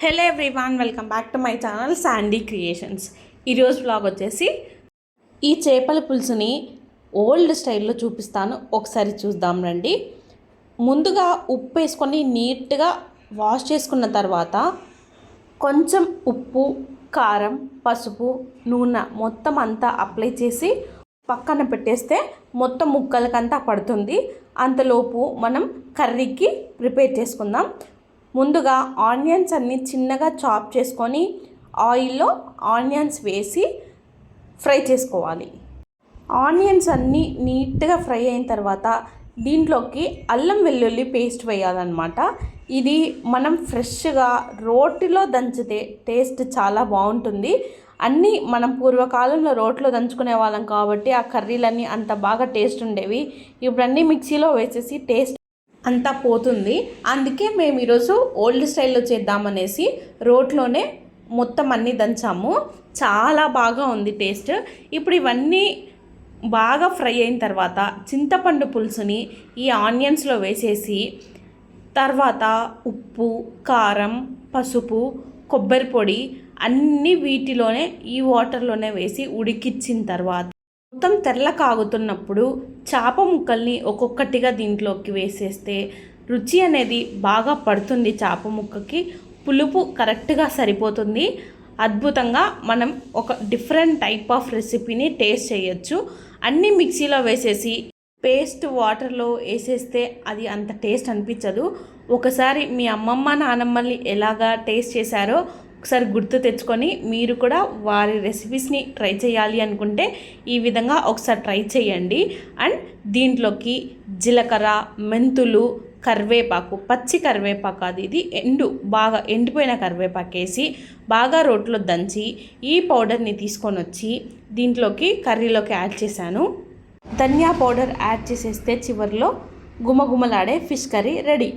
Hello everyone, welcome back to my channel Sandy creations. ఈరోజు vlog వచ్చేసి ఈ చేపల పులుసుని ఓల్డ్ స్టైల్లో చూపిస్తాను. ఒకసారి చూద్దాం రండి. ముందుగా ఉప్పు వేసుకొని నీట్గా వాష్ చేసుకున్న తర్వాత కొంచెం ఉప్పు, కారం, పసుపు, నూనె మొత్తం అంతా అప్లై చేసి పక్కన పెట్టేస్తే మొత్తం ముక్కలకంతా పడుతుంది. అంతలోపు మనం కర్రీకి ప్రిపేర్ చేసుకుందాం. ముందుగా ఆనియన్స్ అన్నీ చిన్నగా చాప్ చేసుకొని ఆయిల్లో ఆనియన్స్ వేసి ఫ్రై చేసుకోవాలి. ఆనియన్స్ అన్నీ నీట్గా ఫ్రై అయిన తర్వాత దీంట్లోకి అల్లం వెల్లుల్లి పేస్ట్ వేయాలన్నమాట. ఇది మనం ఫ్రెష్గా రోటిలో దంచితే టేస్ట్ చాలా బాగుంటుంది. అన్నీ మనం పూర్వకాలంలో రోట్లో దంచుకునే వాళ్ళం కాబట్టి ఆ కర్రీలన్నీ అంత బాగా టేస్ట్ ఉండేవి. ఇప్పుడు అన్నీ మిక్సీలో వేసేసి టేస్ట్ అంతా పోతుంది. అందుకే మేము ఈరోజు ఓల్డ్ స్టైల్లో చేద్దామనేసి రోట్లోనే మొత్తం అన్నీ దంచాము. చాలా బాగా ఉంది టేస్ట్. ఇప్పుడు ఇవన్నీ బాగా ఫ్రై అయిన తర్వాత చింతపండు పులుసుని ఈ ఆనియన్స్లో వేసేసి తర్వాత ఉప్పు, కారం, పసుపు, కొబ్బరి పొడి అన్నీ వీటిలోనే ఈ వాటర్లోనే వేసి ఉడికించిన తర్వాత మొత్తం తెల్ల కాగుతున్నప్పుడు చేప ముక్కల్ని ఒక్కొక్కటిగా దీంట్లోకి వేసేస్తే రుచి అనేది బాగా పడుతుంది. చేప ముక్కకి పులుపు కరెక్ట్గా సరిపోతుంది. అద్భుతంగా మనం ఒక డిఫరెంట్ టైప్ ఆఫ్ రెసిపీని టేస్ట్ చేయొచ్చు. అన్నీ మిక్సీలో వేసేసి పేస్ట్ వాటర్లో వేసేస్తే అది అంత టేస్ట్ అనిపించదు. ఒకసారి మీ అమ్మమ్మ నానమ్మల్ని ఎలాగా టేస్ట్ చేశారో ఒకసారి గుర్తు తెచ్చుకొని మీరు కూడా వారి రెసిపీస్ని ట్రై చేయాలి అనుకుంటే ఈ విధంగా ఒకసారి ట్రై చేయండి. అండ్ దీంట్లోకి జీలకర్ర, మెంతులు, కరివేపాకు, పచ్చి కరివేపాకు, ఇది బాగా ఎండిపోయిన కరివేపాకు వేసి బాగా రోట్లో దంచి ఈ పౌడర్ని తీసుకొని వచ్చి దీంట్లోకి కర్రీలోకి యాడ్ చేశాను. ధనియా పౌడర్ యాడ్ చేసేస్తే చివరిలో గుమగుమలాడే ఫిష్ కర్రీ రెడీ.